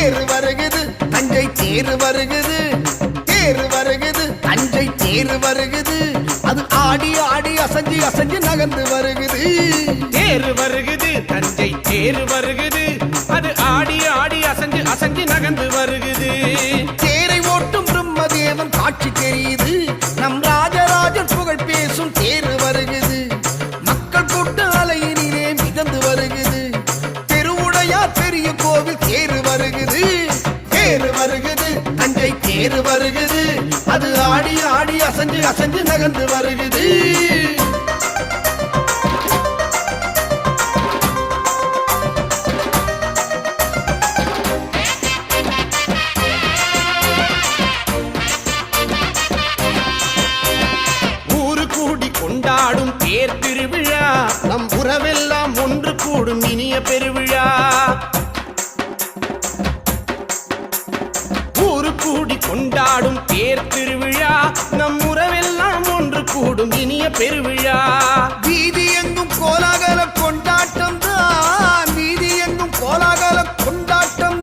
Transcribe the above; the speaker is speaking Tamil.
தேர் வருகுது தஞ்சை தேர் வருகுது, தேர் வருகுது தஞ்சை தேர் வருகுது, அது ஆடி ஆடி அசைஞ்சு அசைஞ்சு நகர்ந்து வருகுது. தேர் வருகுது தஞ்சை தேர் வருகுது, அது ஆடி ஆடி அசைஞ்சு அசைஞ்சு நகர்ந்து வருகுது. தேரை ஓட்டும் பிரம்மதேவன் காட்சி தெரியுது, நம் ராஜராஜன் புகழ் பேசும் தேர் வருகுது. மக்கள் கூட்ட அலையினிலே மிதந்து வருகுது, திருவுடையார் பெரிய கோவில் தேர் வருகுது. தேர் வருகுது தஞ்சை தேர் வருகுது, அது ஆடி ஆடி அசைஞ்சு அசைஞ்சு நகர்ந்து வருகுது. ஊரு கூடி கொண்டாடும் தேர் திருவிழா, நம் உறவெல்லாம் ஒன்று கூடும் இனிய பெருவிழா. ஊரு கூடி கொண்டாடும் தேர் திருவிழா, நம் உறவெல்லாம் ஒன்று கூடும் இனிய பெருவிழா. வீதி எங்கும் கோலாகல கொண்டு